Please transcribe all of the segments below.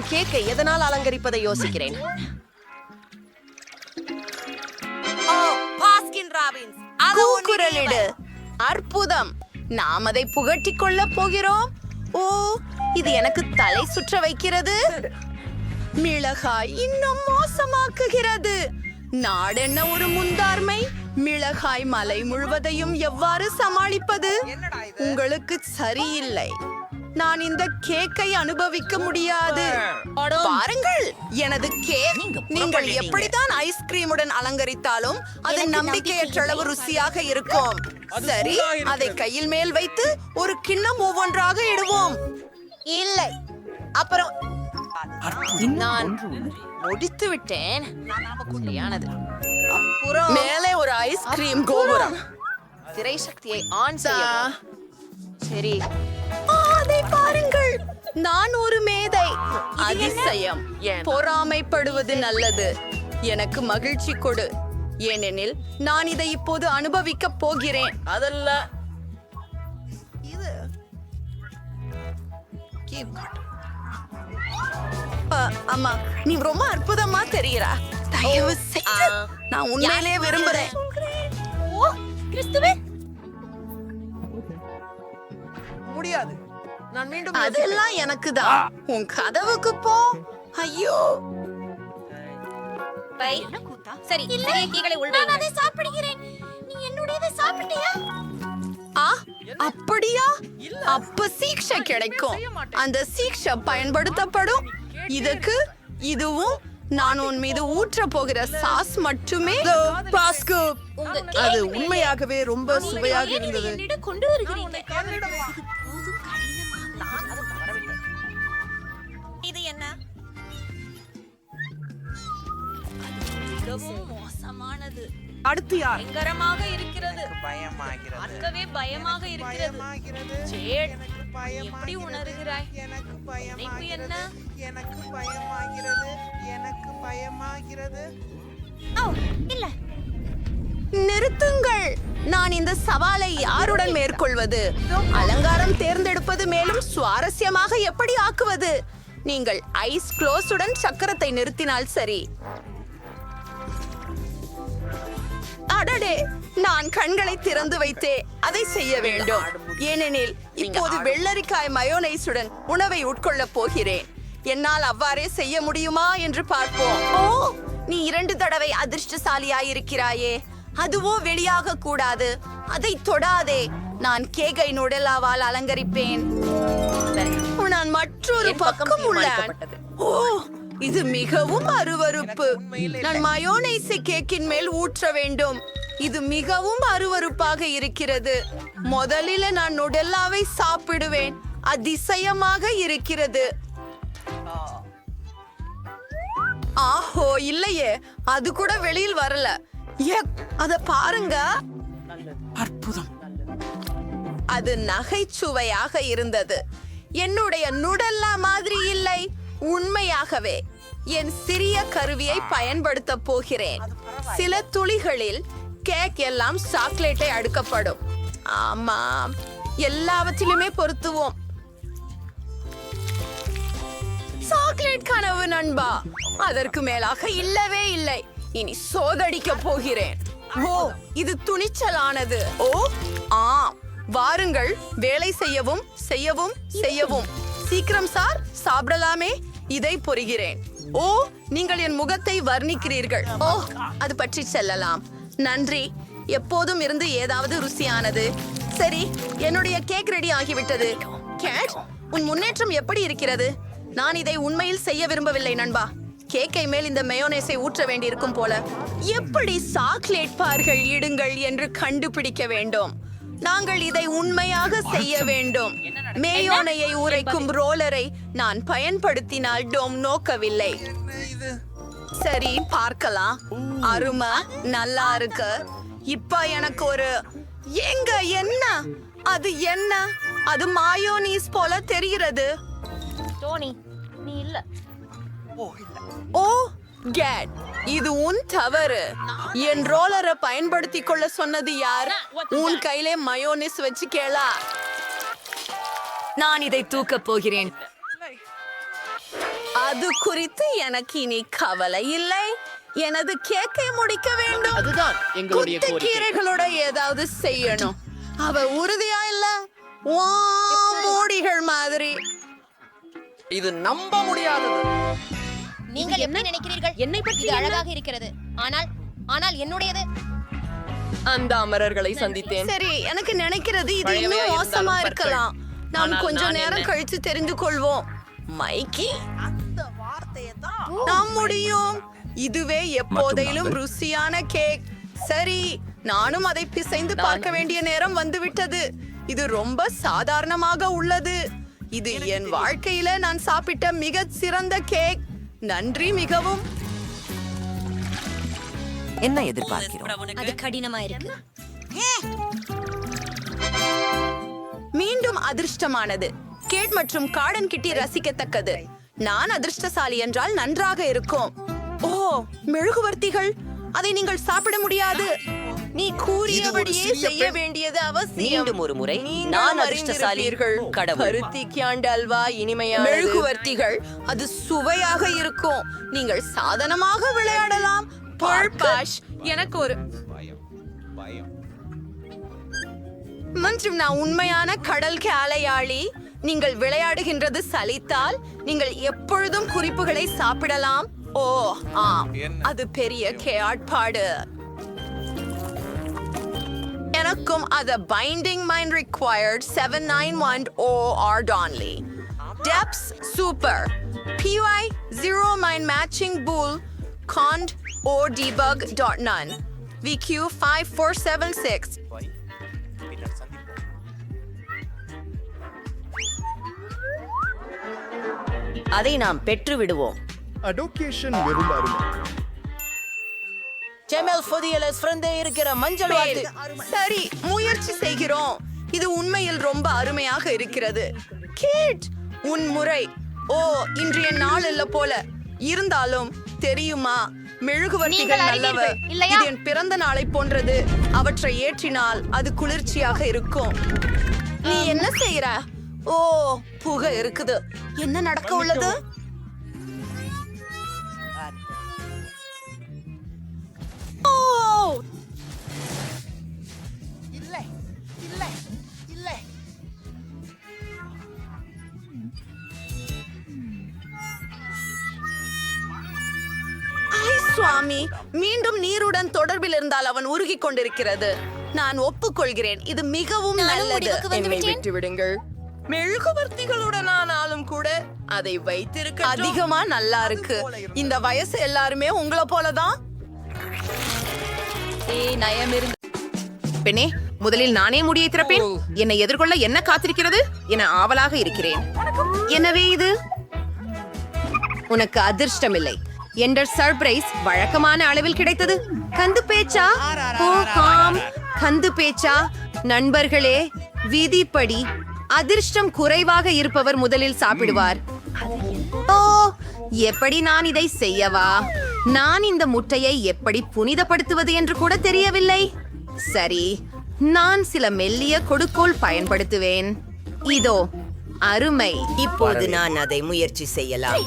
என் கேக்கை எதனால் அலங்கரிப்பதை யோசிக்கிறேன். கூக்குரலிடு. அற்புதம். நாம் அதை புகட்டிக் கொள்ளப் போகிறோம். ஓ, இது எனக்கு தலை சுற்ற வைக்கிறது. மிளகாய் இன்னும் மோசமாக்குகிறது. நாடென்ன ஒரு முந்தார்மை. மிளகாய் மலை முழுவதையும் எவ்வாறு சமாளிப்பது? உங்களுக்கு சரியில்லை. நான் இந்த கேக்கை அனுபவிக்க முடியாது. பாருங்கள், எனது கேக். நீங்கள் எப்படித்தான் ஐஸ்கிரீமுடன் அலங்கரித்தாலும் அது நம்பிக்கையற்ற அளவு ருசியாக இருக்கும். சரி, அதை கையில் மேல் வைத்து ஒரு கிண்ணம் ஒவ்வொன்றாக இடுவோம். இல்லை, அப்புறம் நான் முடித்து விட்டேன். சரியானது. அப்புறம் மேலே ஒரு ஐஸ்கிரீம் கோபுரம். திரை சக்தியை ஆன் செய்ய. சரி, அதை பாருங்கள். நான் ஒரு மேதை. அதிசயம். பொறாமைப்படுவது நல்லது. எனக்கு மகிழ்ச்சி கொடு, ஏனெனில் நான் இதை இப்போது அனுபவிக்க போகிறேன். அதல்ல அம்மா, நீ ரொம்ப அற்புதமா தெரிகிறா. தயவு செய்து, நான் உண்மையிலேயே விரும்புறேன். முடியாது. நான் மீண்டும் அதெல்லாம் எனக்கு தான். உன் கதவுக்கு போ. ஐயோ, சரி, நான் அதை சாப்பிடுகிறேன். நீ என்னுடையதை சாப்பிட்டியா? அப்படியா? அப்ப சீக்ஷை கிடைக்கும். அந்த சீக்ஷை பயன்படுத்தப்படும். இதுக்கு இதுவும் நான் உன் மீது ஊற்ற போகிற சாஸ் மட்டுமே. பாஸ்கோ, அது உண்மையாகவே ரொம்ப சுவையாக இருந்தது. கொண்டு வருகிறீங்க. இது என்ன? மிகவும் மோசமானது. அடுத்து யார்? பயங்கரமாக இருக்கிறது. பயமாகிறது. பார்க்கவே பயமாக இருக்கிறது. ஜேட், எப்படி உணர்கிறாய்? எனக்கு நினைப்பு என்ன? எனக்கு பயமாகிறது. எனக்கு பயமாகிறது. ஓ, இல்ல. நிறுத்துங்கள். நான் இந்த சவாலை யாருடன் மேற்கொள்வது? அலங்காரம் தேர்ந்தெடுப்பது மேலும் சுவாரஸ்யமாக எப்படி ஆக்குவது? நீங்கள் ஐஸ் க்ளோஸுடன் சக்கரத்தை நிறுத்தினால் சரி. அடடே, நான் கண்களை திறந்து வைத்தே அதை செய்ய வேண்டும். ஏனெனில் இப்போது வெள்ளரிக்காய் மயோனைஸுடன் உணவை உட்கொள்ளப் போகிறேன். என்னால் அவ்வாறே செய்ய முடியுமா என்று பார்ப்போம். ஓ, நீ 2 தடவை அதிர்ஷ்டசாலியாயிருக்கிறாயே. அதுவோ வெளியாக கூடாது. அதை தொடாதே. நான் கேக்கை நுடலாவால் அலங்கரிப்பேன். நான் மற்றொரு பக்கம் உள்ளேன். ஓ, இது மிகவும் அருவருப்பு. நான் மயோனைஸை கேக்கின் மேல் ஊற்ற வேண்டும். இது மிகவும் அருவருப்பாக இருக்கிறது. முதலில் நான் நுடெல்லாவை சாப்பிடுவேன். அதிசயமாக இருக்கிறது. ஆஹோ, இல்லையே, அது கூட வெளியில் வரல. அத பாருங்க. அற்புதம். அது நகைச்சுவையாக இருந்தது. என்னுடைய நுடல்லா மாதிரி இல்லை. உண்மையாகவே என் சிறிய கருவியை பயன்படுத்த போகிறேன். சில துளிகளில் கேக் எல்லாம் சாக்லேட்டை அடுக்கப்படும். ஆமாம், எல்லாவற்றிலுமே பொருத்துவோம். சாக்லேட் கனவு நண்பா. அதற்கு மேலாக இல்லவே இல்லை. இனி சோதடிக்க போகிறேன். ஓ, இது துணிச்சலானது. ஓ, ஆம், வாருங்கள். வேலை செய்யவும் செய்யவும் செய்யவும். சீக்கிரம் சார், சாப்பிடலாமே. இதை பொறுகிறேன். ஓ, நீங்கள் என் முகத்தை வர்ணிக்கிறீர்கள். ஓ, அது பற்றி செல்லலாம். நன்றி. எப்போதும் இருந்து ஏதாவது ருசியானது. சரி, என்னுடைய கேக் ரெடி ஆகிவிட்டது. கேட், உன் முன்னேற்றம் எப்படி இருக்கிறது? நான் இதை உண்மையில் செய்ய விரும்பவில்லை நண்பா. கேக்கை மேல் இந்த மயோனைஸை ஊற்ற வேண்டியிருக்கும் போல. எப்படி சாக்லேட் பார்கள் இடுங்கள் என்று கண்டுபிடிக்க வேண்டும். நாங்கள் இதை உண்மையாக செய்ய வேண்டும். மேயோனையை உரைக்கும் ரோலரை நான் பயன்படுத்தினால் டோம் நோக்கவில்லை. சரி, பார்க்கலாம். அருமை, நல்லா இருக்கு. இப்ப எனக்கு ஒரு எங்க என்ன? அது என்ன? அது மாயோனீஸ் போல தெரிகிறது. டோனி, நீ இல்ல. ஓ, கேட், இது உன் தவறு. என் ரோலரை பயன்படுத்திக் கொள்ள சொன்னது யார்? உன் கையிலே மயோனிஸ் வச்சு கேளா. நான் இதை தூக்கப் போகிறேன். அது குறித்து எனக்கு இனி கவலை இல்லை. எனது கேக்கை முடிக்க வேண்டும். அதுதான் எங்களுடைய கோரிக்கை. கீரைகளோட ஏதாவது செய்யணும். அவ உறுதியா இல்ல மூடிகள் மாதிரி. இது நம்ப முடியாதது. நீங்கள் எப்படி நினைக்கிறீர்கள்? என்னை பற்றி இது அழகாக இருக்கிறது. ஆனால் என்னுடையது. அந்த அமரர்களை சந்தித்தேன். சரி, எனக்கு நினைக்கிறது இது இன்னும் மோசமா இருக்கலாம். நாம் கொஞ்ச நேரம் கழித்து தெரிந்து கொள்வோம். மைக்கி, நாம் முடியும். இதுவே எப்போதையிலும் ருசியான கேக். சரி, நானும் அதை பிசைந்து பார்க்க வேண்டிய நேரம் வந்துவிட்டது. இது ரொம்ப சாதாரணமாக உள்ளது. இது என் வாழ்க்கையில நான் சாப்பிட்ட மிக சிறந்த கேக். நன்றி மிகவும். என்ன எதிர்பார்க்கிறோம்? அது கடினமா இருக்கு. மீண்டும் அதிர்ஷ்டமானது. கேட் மற்றும் கார்டன் கிட்டி ரசிக்கத்தக்கது. நான் அதிர்ஷ்டசாலி என்றால் நன்றாக இருக்கும். ஓ, மெழுகுவர்த்திகள், அதை நீங்கள் சாப்பிட முடியாது. நீ கூறியபடியே செய்ய வேண்டியது அவசியம். மீண்டும் ஒரு முறை நான் அதிர்ஷ்டசாலி. கடவுள். பருத்தி கியாண்ட் அல்வா இனிமையான மெழுகுவர்த்திகள், அது சுவையாக இருக்கும். நீங்கள் சாதனமாக விளையாடலாம். பர்பாஷ், எனக்கு ஒரு மற்றும் நான் உண்மையான கடல் காளையாளி. நீங்கள் விளையாடுகின்றது சலித்தால் நீங்கள் எப்பொழுதும் குறிப்புகளை சாப்பிடலாம். ஓ ஆம், அது பெரிய கேட்பாடு. எனக்கும் அது binding mind required 791 OR Donley. Depths super. PY 0 mind matching bull cond or debug.none. VQ 5476. அதை நாம் பெற்று விடுவோம். அடோகேஷன் வெறும் அருமை. செமெல் ஃபோதியலஸ் ஃப்ரெண்டே இருக்கிற மஞ்சள் வாத்து. சரி, முயற்சி செய்கிறோம். இது உண்மையில் ரொம்ப அருமையாக இருக்கிறது. கேட், உன் முறை. ஓ, இன்றைய நாள் இல்ல போல இருந்தாலும் தெரியுமா, மெழுகுவர்த்திகள் நல்லவ. இது என் பிறந்த நாளை போன்றது. அவற்றை ஏற்றினால் அது குளிர்ச்சியாக இருக்கும். நீ என்ன செய்யற? ஓ, புகை இருக்குது. என்ன நடக்க உள்ளது? ஓ, இல்லை இல்லை இல்லை. ஐ சுவாமி, மீண்டும் நீருடன் தொடர்பில் இருந்தால் அவன் உருகிக் கொண்டிருக்கிறது. நான் ஒப்புக்கொள்கிறேன், இது மிகவும் நல்லது. என்னை விட்டு விடுங்கள். மெழுகுவர்த்திகளுடன் ஆனாலும் கூட அதை வைத்திருக்க அதிகமா நல்லா இருக்கு. இந்த வயசு எல்லாருமே உங்களை போலதான். பெண்ணே, முதலில் நானே முடியை திறப்பேன். என்னை எதிர்கொள்ள என்ன காத்திருக்கிறது என ஆவலாக இருக்கிறேன். எனவே இது உனக்கு அதிர்ஷ்டமில்லை. என்டர் சர்ப்ரைஸ் வழக்கமான அளவில் கிடைத்தது. கந்து பேச்சா? ஓ காம், கந்து பேச்சா? நண்பர்களே, விதிப்படி அதிர்ஷ்டம் குறைவாக இருப்பவர் முதலில் சாப்பிடுவார். ஓ, எப்படி நான் இதை செய்யவா? நான் இந்த முட்டையை எப்படி புனிதப்படுத்துவது என்று கூட தெரியவில்லை. சரி, நான் சில மெல்லிய கொடுக்கோல் பயன்படுத்துவேன். இதோ, அருமை. இப்போது நான் அதை முயற்சி செய்யலாம்.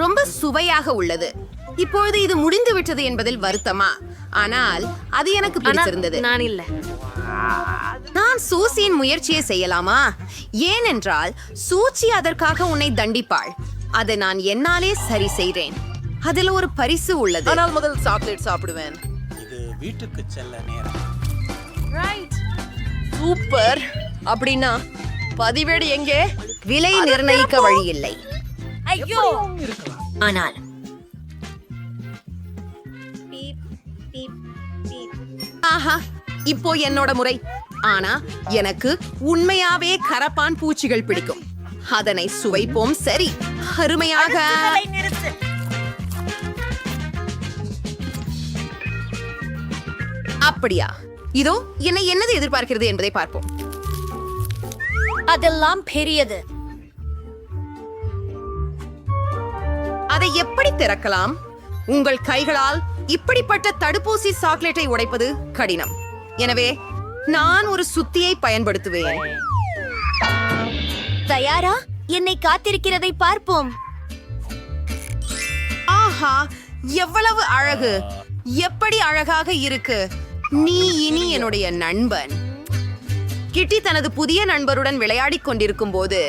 ரொம்ப சுவையாக உள்ளது. இப்பொழுது இது முடிந்து விட்டது என்பதில் வருத்தமா? ஆனால் அது எனக்கு பிடித்திருந்தது. நான் இல்ல. நான் சூசியின் முயற்சியை செய்யலாமா? ஏனென்றால் சூச்சி அதற்காக உன்னை தண்டிப்பாள். அதை நான் என்னாலே சரி செய்றேன். அதில் ஒரு பரிசு உள்ளது. ஆனால் முதல் சாக்லேட் சாப்பிடுவேன். இது வீட்டுக்கு செல்ல நேரம். சூப்பர். அப்படின்னா பதிவேடு எங்கே? விலை நிர்ணயிக்க வழியில்லை. ஐயோ, ஆனால் ஆஹா, இப்போ என்னோட முறை. ஆனா எனக்கு உண்மையாவே கரப்பான் பூச்சிகள் பிடிக்கும். அதனை சுவைப்போம். சரி, அருமையாக. அப்படியா? இதோ என்னை என்னது எதிர்பார்க்கிறது என்பதை பார்ப்போம். அதெல்லாம் பெரியது. அதை எப்படி திறக்கலாம்? உங்கள் கைகளால் இப்படிப்பட்ட தடுப்பூசி சாக்லேட்டை உடைப்பது கடினம். எனவே நான் ஒரு சுத்தியை பயன்படுத்துவேன். தயாரா? என்னை காத்திருக்கிறதை பார்ப்போம். ஆஹா, எவ்வளவு அழகு! எப்படி அழகாக இருக்கு! நீ இனி என்னுடைய நண்பன். கிட்டி தனது புதிய நண்பருடன் விளையாடிக் கொண்டிருக்கும் போது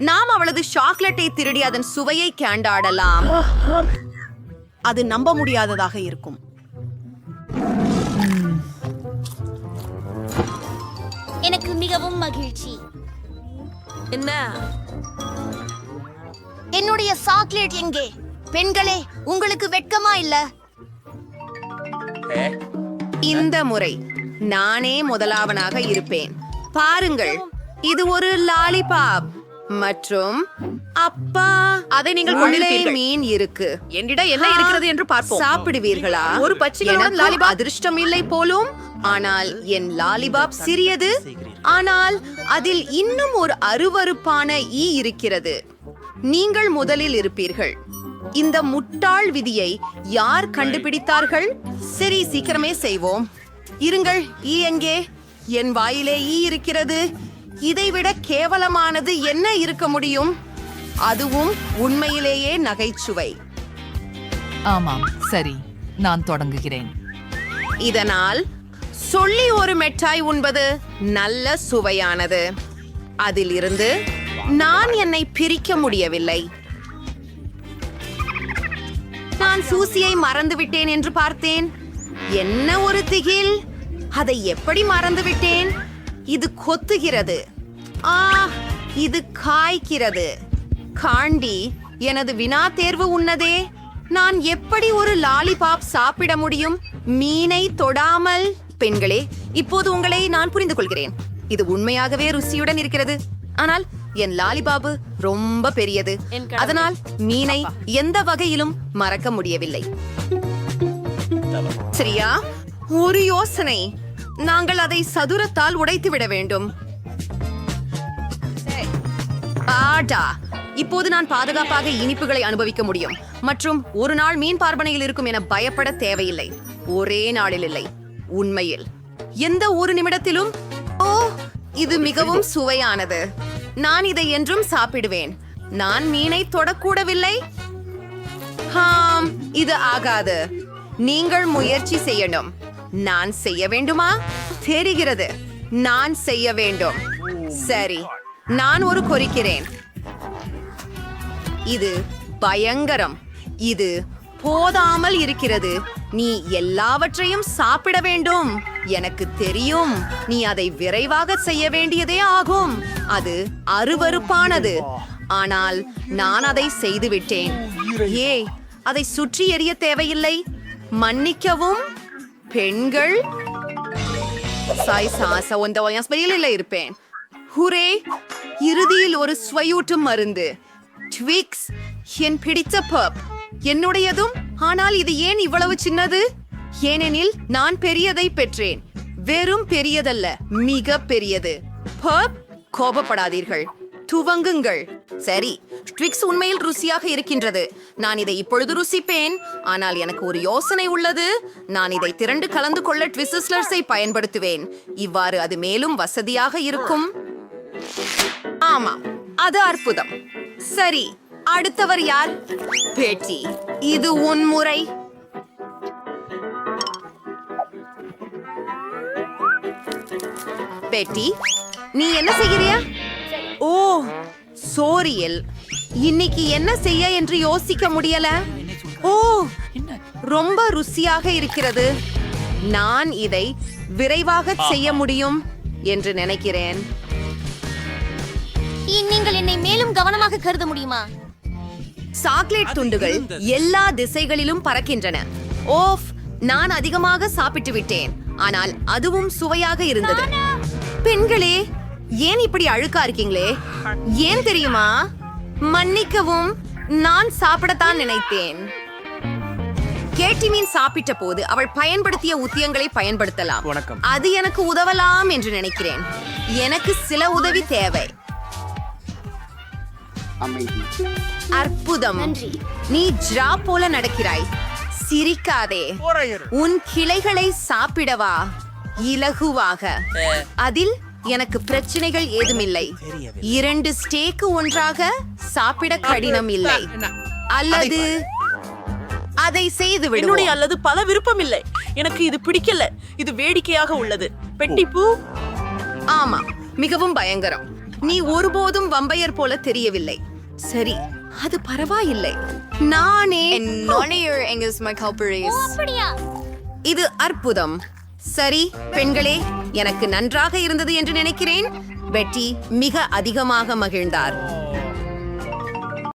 நாம் அவளது சாக்லேட்டை திருடி அதன் சுவையை கேண்டாடலாம். அது நம்ப முடியாததாக இருக்கும். எனக்கு மிகவும் மகிழ்ச்சி. என்ன? என்னுடைய சாக்லேட் எங்கே? பெண்களே, உங்களுக்கு வெட்கமா இல்ல? இந்த முறை நானே முதலாவனாக இருப்பேன். பாருங்கள், இது ஒரு லாலிபாப் மற்றும் அப்பா அதை நீங்கள் உள்ளே கொண்டிருப்பீர்கள். மீன் இருக்கு. என்னிடம் என்ன இருக்கிறது என்று பார்ப்போம். சாப்பிடுவீர்களா? ஒரு பச்சைகளுடன் எனக்கும் லாலிபாப். அதிர்ஷ்டம் இல்லை போலும். ஆனால் என் லாலிபாப் சிறியது. ஆனால் அதில் இன்னும் ஒரு அருவருப்பான ஈ இருக்கிறது. நீங்கள் முதலில் இருப்பீர்கள். இந்த முட்டாள் விதியை யார் கண்டுபிடித்தார்கள்? சரி, சீக்கிரமே செய்வோம். இருங்கள், ஈ எங்கே? என் வாயிலே ஈ இருக்கிறது. இதைவிட கேவலமானது என்ன இருக்க முடியும்? அதுவும் உண்மையிலேயே நகைச்சுவை. ஆமாம், சரி, நான் தொடங்குகிறேன். இதனால் சொல்லி ஒரு மிட்டாய் உண்பது நல்ல சுவையானது. அதிலிருந்து நான் என்னை பிரிக்க முடியவில்லை. நான் சூசியை மறந்துவிட்டேன் என்று பார்த்தேன். என்ன ஒரு திகில்! அதை எப்படி மறந்துவிட்டேன்? இது கொத்துகிறது. இது காய்க்கிறது. காண்டி, எனது வினா தேர்வு உன்னதே. நான் எப்படி ஒரு லாலிபாப் சாப்பிட முடியும் மீனை தொடாமல்? பெண்களே, இப்போது உங்களை நான் புரிந்து கொள்கிறேன். இது உண்மையாகவே ருசியுடன் இருக்கிறது. ஆனால் என் லாலிபாபு ரொம்ப பெரியது. அதனால் மீனை எந்த வகையிலும் மறக்க முடியவில்லை. சரியா? ஒரு யோசனை. நாங்கள் அதை சதுரத்தால் உடைத்து விட வேண்டும். ஆடா, இப்போது நான் பாதுகாப்பாக இனிப்புகளை அனுபவிக்க முடியும் மற்றும் ஒரு நாள் மீன் பார்ப்பனையில் இருக்கும் என பயப்பட தேவையில்லை. ஒரே நாளில் இல்லை, உண்மையில் எந்த ஒரு நிமிடத்திலும். ஓ, இது மிகவும் சுவையானது. நான் இதை என்றும் சாப்பிடுவேன். நான் மீனை தொடக்கூடவில்லை. இது ஆகாது. நீங்கள் முயற்சி செய்யணும். நான் செய்ய வேண்டுமா? தெரிகிறது, நான் செய்ய வேண்டும். சரி, நான் ஒரு கொறிக்கிறேன். இது பயங்கரம். இது போதாமல் இருக்கிறது. நீ எல்லாவற்றையும் சாப்பிட வேண்டும். எனக்கு தெரியும், நீ அதை விரைவாக செய்ய வேண்டியதே ஆகும். அது அருவருப்பானது. ஆனால் நான் அதை செய்துவிட்டேன். அதை சுற்றி எறிய தேவையில்லை. மன்னிக்கவும் பெண்கள். இருப்பேன். ஹுரே! இறுதியில் ஒரு சுவையூட்டும் மருந்து. ட்விக்ஸ், என் பிடித்த பப். என்னுடையதும். ஆனால் இது ஏன் இவ்வளவு சின்னது? ஏனெனில் நான் பெரியதை பெற்றேன். வெறும் பெரியதல்ல, மிக பெரியது. பப், கோபப்படாதீர்கள், துவங்குங்கள். சரி, ட்விக்ஸ் உண்மையில் ருசியாக இருக்கின்றது. நான் இதை இப்பொழுது ருசிப்பேன். ஆனால் எனக்கு ஒரு யோசனை உள்ளது. நான் இதை திரண்டு கலந்து கொள்ள ட்விஸ்லர்ஸை பயன்படுத்துவேன். இவ்வாறு அது மேலும் வசதியாக இருக்கும். ஆமாம், அது அற்புதம். சரி, அடுத்தவர் யார்? பேட்டி, இது உன் முறை. பேட்டி, நீ என்ன செய்கிறியா? ஓ, சோரியல். இன்னைக்கு என்ன செய்ய என்று யோசிக்க முடியல. ஓ, ரொம்ப ருசியாக இருக்கிறது. நான் இதை விரைவாக செய்ய முடியும் என்று நினைக்கிறேன். நீங்கள் என்னை மேலும் கவனமாக கருத முடியுமா? சாக்லேட் துண்டுகள் எல்லா திசைகளிலும் பறக்கின்றன. ஓஃப், நான் அதிகமாக சாப்பிட்டு விட்டேன். ஆனால் அதுவும் சுவையாக இருந்தது. பெண்களே, ஏன் இப்படி அழுக்கா இருக்கீங்களே? ஏன் தெரியுமா? மன்னிக்கவும், நான் சாப்பிடத்தான் நினைத்தேன். கேட்டி மீன் சாப்பிட்ட போது அவள் பயன்படுத்திய உத்தியங்களை பயன்படுத்தலாம். அது எனக்கு உதவலாம் என்று நினைக்கிறேன். எனக்கு சில உதவி தேவை. அற்புதம். நீ ஜா போல நடக்கிறாய். சிரிக்காதே. உன் கிளைகளை சாப்பிடவா? இலகுவாக. அதில் எனக்கு பிரச்சனைகள் ஏதுமில்லை. 2 ஸ்டேக்கு ஒன்றாக சாப்பிட கடினம் இல்லை. அல்லது அதை செய்து என்னுடைய விடுவோம். அல்லது பல விருப்பம் இல்லை. எனக்கு இது பிடிக்கல. இது வேடிக்கையாக உள்ளது. பெட்டிப்பூ. ஆமா, மிகவும் பயங்கரம். நீ ஒருபோதும் வம்பையர் போல தெரியவில்லை. சரி, அது பரவாயில்லை. நானே இது அற்புதம். சரி பெண்களே, எனக்கு நன்றாக இருந்தது என்று நினைக்கிறேன். பெட்டி மிக அதிகமாக மகிழ்ந்தார்.